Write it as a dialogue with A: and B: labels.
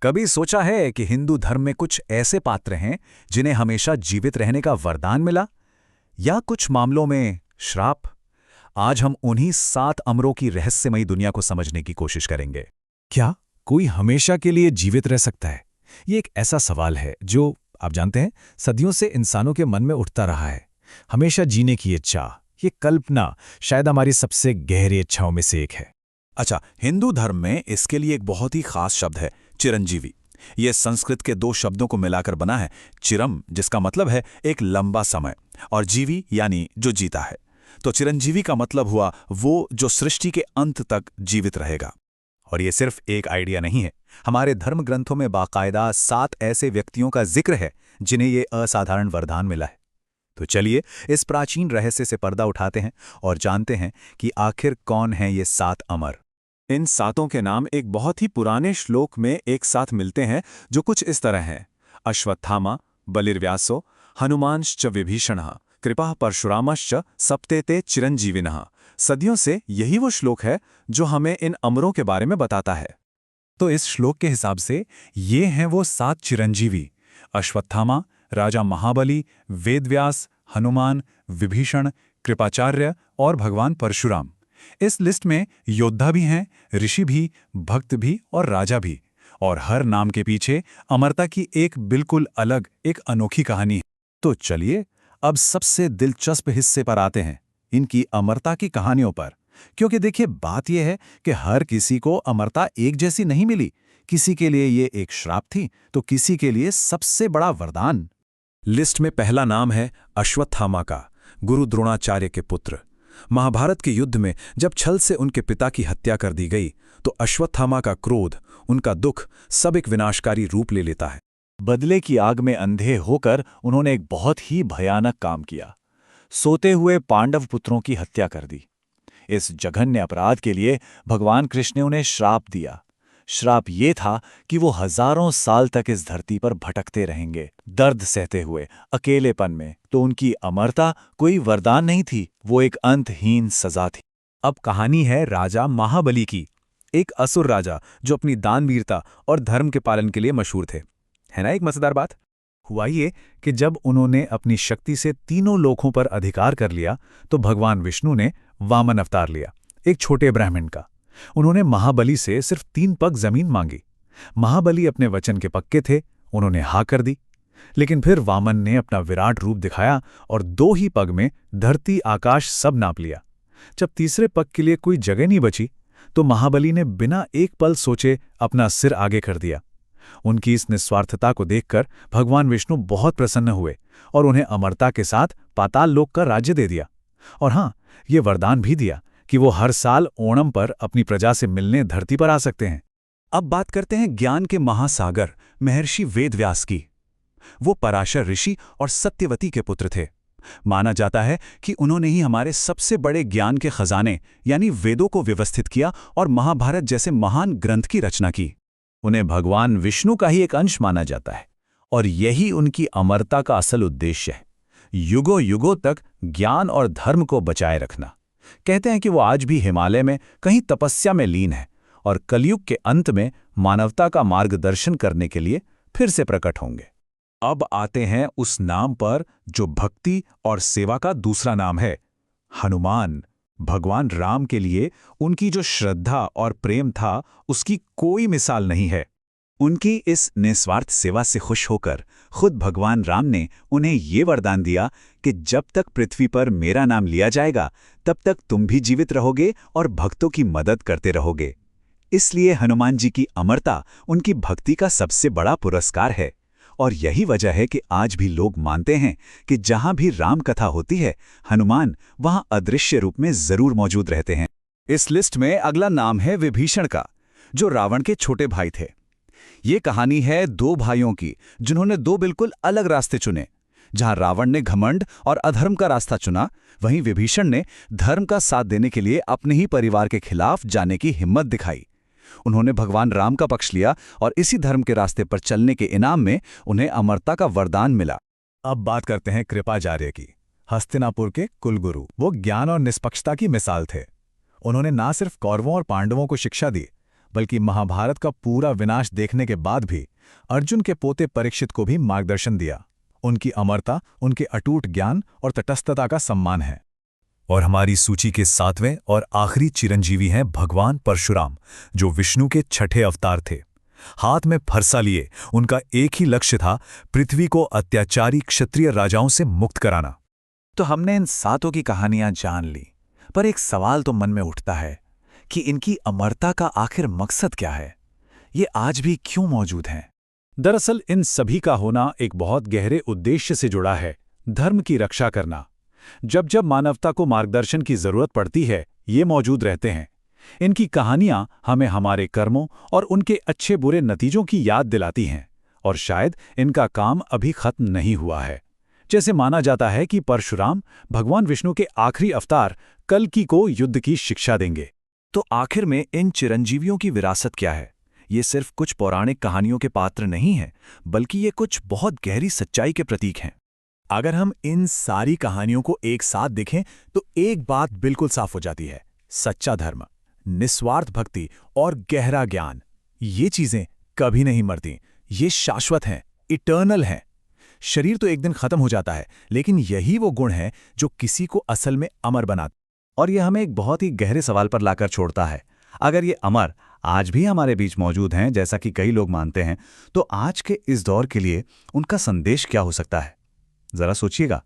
A: कभी सोचा है कि हिंदू धर्म में कुछ ऐसे पात्र हैं जिन्हें हमेशा जीवित रहने का वरदान मिला, या कुछ मामलों में श्राप? आज हम उन्हीं 7 अमरों की रहस्यमयी दुनिया को समझने की कोशिश करेंगे। क्या कोई हमेशा के लिए जीवित रह सकता है? ये एक ऐसा सवाल है जो, आप जानते हैं, सदियों से इंसानों के मन में उठता रहा है। हमेशा जीने की इच्छा, ये कल्पना शायद हमारी सबसे गहरी इच्छाओं में से एक है। अच्छा, हिंदू धर्म में इसके लिए एक बहुत ही खास शब्द है, चिरंजीवी। यह संस्कृत के 2 शब्दों को मिलाकर बना है, चिरम जिसका मतलब है एक लंबा समय, और जीवी यानी जो जीता है। तो चिरंजीवी का मतलब हुआ वो जो सृष्टि के अंत तक जीवित रहेगा। और ये सिर्फ एक आइडिया नहीं है, हमारे धर्म ग्रंथों में बाकायदा 7 ऐसे व्यक्तियों का जिक्र है जिन्हें ये असाधारण वरदान मिला है। तो चलिए इस प्राचीन रहस्य से पर्दा उठाते हैं और जानते हैं कि आखिर कौन हैं ये 7 अमर। इन 7 के नाम एक बहुत ही पुराने श्लोक में एक साथ मिलते हैं जो कुछ इस तरह हैं: अश्वत्थामा, बलिर्व्यासो, हनुमांश्च विभीषणः, कृपा परशुरामश्च सप्तेते चिरंजीविनः। सदियों से यही वो श्लोक है जो हमें इन अमरों के बारे में बताता है। तो इस श्लोक के हिसाब से ये हैं वो 7 चिरंजीवी: अश्वत्थामा, राजा महाबली, वेदव्यास, हनुमान, विभीषण, कृपाचार्य और भगवान परशुराम। इस लिस्ट में योद्धा भी हैं, ऋषि भी, भक्त भी और राजा भी, और हर नाम के पीछे अमरता की एक बिल्कुल अलग, एक अनोखी कहानी है। तो चलिए अब सबसे दिलचस्प हिस्से पर आते हैं, इनकी अमरता की कहानियों पर। क्योंकि देखिए, बात यह है कि हर किसी को अमरता एक जैसी नहीं मिली। किसी के लिए ये एक श्राप थी, तो किसी के लिए सबसे बड़ा वरदान। लिस्ट में पहला नाम है अश्वत्थामा का, गुरु द्रोणाचार्य के पुत्र। महाभारत के युद्ध में जब छल से उनके पिता की हत्या कर दी गई, तो अश्वत्थामा का क्रोध, उनका दुख सब एक विनाशकारी रूप ले लेता है। बदले की आग में अंधे होकर उन्होंने एक बहुत ही भयानक काम किया। सोते हुए पांडव पुत्रों की हत्या कर दी। इस जघन्य अपराध के लिए भगवान कृष्ण ने उन्हें श्राप दिया। श्राप ये था कि वो हजारों साल तक इस धरती पर भटकते रहेंगे, दर्द सहते हुए, अकेलेपन में। तो उनकी अमरता कोई वरदान नहीं थी, वो एक अंतहीन सजा थी। अब कहानी है राजा महाबली की, एक असुर राजा जो अपनी दानवीरता और धर्म के पालन के लिए मशहूर थे। है ना एक मजेदार बात? हुआ ये कि जब उन्होंने अपनी शक्ति से तीनों लोकों पर अधिकार कर लिया, तो भगवान विष्णु ने वामन अवतार लिया, एक छोटे ब्राह्मण का। उन्होंने महाबली से सिर्फ 3 पग जमीन मांगी। महाबली अपने वचन के पक्के थे, उन्होंने हाँ कर दी। लेकिन फिर वामन ने अपना विराट रूप दिखाया और 2 ही पग में धरती आकाश सब नाप लिया। जब तीसरे पग के लिए कोई जगह नहीं बची, तो महाबली ने बिना एक पल सोचे अपना सिर आगे कर दिया। उनकी इस निस्वार्थता को देखकर भगवान विष्णु बहुत प्रसन्न हुए और उन्हें अमरता के साथ पाताल लोक का राज्य दे दिया। और हाँ, ये वरदान भी दिया कि वो हर साल ओणम पर अपनी प्रजा से मिलने धरती पर आ सकते हैं। अब बात करते हैं ज्ञान के महासागर महर्षि वेदव्यास की। वो पराशर ऋषि और सत्यवती के पुत्र थे। माना जाता है कि उन्होंने ही हमारे सबसे बड़े ज्ञान के खजाने यानी वेदों को व्यवस्थित किया और महाभारत जैसे महान ग्रंथ की रचना की। उन्हें भगवान विष्णु का ही एक अंश माना जाता है, और यही उनकी अमरता का असल उद्देश्य है, युगों युगों तक ज्ञान और धर्म को बचाए रखना। कहते हैं कि वो आज भी हिमालय में कहीं तपस्या में लीन है और कलयुग के अंत में मानवता का मार्गदर्शन करने के लिए फिर से प्रकट होंगे। अब आते हैं उस नाम पर जो भक्ति और सेवा का दूसरा नाम है, हनुमान। भगवान राम के लिए उनकी जो श्रद्धा और प्रेम था, उसकी कोई मिसाल नहीं है। उनकी इस निस्वार्थ सेवा से खुश होकर खुद भगवान राम ने उन्हें ये वरदान दिया कि जब तक पृथ्वी पर मेरा नाम लिया जाएगा, तब तक तुम भी जीवित रहोगे और भक्तों की मदद करते रहोगे। इसलिए हनुमान जी की अमरता उनकी भक्ति का सबसे बड़ा पुरस्कार है। और यही वजह है कि आज भी लोग मानते हैं कि जहां भी राम कथा होती है, हनुमान वहां अदृश्य रूप में जरूर मौजूद रहते हैं। इस लिस्ट में अगला नाम है विभीषण का, जो रावण के छोटे भाई थे। ये कहानी है 2 भाइयों की जिन्होंने 2 बिल्कुल अलग रास्ते चुने। जहां रावण ने घमंड और अधर्म का रास्ता चुना, वहीं विभीषण ने धर्म का साथ देने के लिए अपने ही परिवार के खिलाफ जाने की हिम्मत दिखाई। उन्होंने भगवान राम का पक्ष लिया और इसी धर्म के रास्ते पर चलने के इनाम में उन्हें अमरता का वरदान मिला। अब बात करते हैं कृपाचार्य की, हस्तिनापुर के कुलगुरु। वो ज्ञान और निष्पक्षता की मिसाल थे। उन्होंने ना सिर्फ कौरवों और पांडवों को शिक्षा दी,
B: बल्कि महाभारत का पूरा विनाश देखने के बाद भी अर्जुन के पोते परीक्षित को भी मार्गदर्शन दिया। उनकी अमरता, उनके अटूट ज्ञान और तटस्थता का सम्मान है।
A: और हमारी सूची के 7वें और आखिरी चिरंजीवी हैं भगवान परशुराम, जो विष्णु के छठे अवतार थे। हाथ में फरसा लिए उनका एक ही लक्ष्य था, पृथ्वी को अत्याचारी क्षत्रिय राजाओं से मुक्त कराना।
B: तो हमने इन सातों की कहानियां जान ली, पर एक सवाल तो मन में उठता है कि इनकी अमरता का आखिर मकसद क्या है? ये आज भी क्यों मौजूद हैं?
C: दरअसल इन सभी का होना एक बहुत गहरे उद्देश्य से जुड़ा है, धर्म की रक्षा करना। जब जब मानवता को मार्गदर्शन की जरूरत पड़ती है, ये मौजूद रहते हैं। इनकी कहानियां हमें हमारे कर्मों और उनके अच्छे बुरे नतीजों की याद दिलाती हैं, और शायद इनका काम अभी खत्म नहीं हुआ है। जैसे माना जाता है कि परशुराम भगवान विष्णु के आखिरी अवतार कल्कि को युद्ध की शिक्षा देंगे।
A: तो आखिर में इन चिरंजीवियों की विरासत क्या है? ये सिर्फ कुछ पौराणिक कहानियों के पात्र नहीं हैं, बल्कि ये कुछ बहुत गहरी सच्चाई के प्रतीक हैं।
B: अगर हम इन सारी कहानियों को एक साथ देखें तो एक बात बिल्कुल साफ हो जाती है: सच्चा धर्म, निस्वार्थ भक्ति और गहरा ज्ञान, ये चीजें कभी नहीं मरती। ये शाश्वत हैं, इटर्नल हैं। शरीर तो एक दिन खत्म हो जाता है, लेकिन यही वो गुण है जो किसी को असल में अमर बनाते।
A: और यह हमें एक बहुत ही गहरे सवाल पर लाकर छोड़ता है। अगर ये अमर आज भी हमारे बीच मौजूद हैं, जैसा कि कई लोग मानते हैं, तो आज के इस दौर के लिए उनका संदेश क्या हो सकता है? जरा सोचिएगा।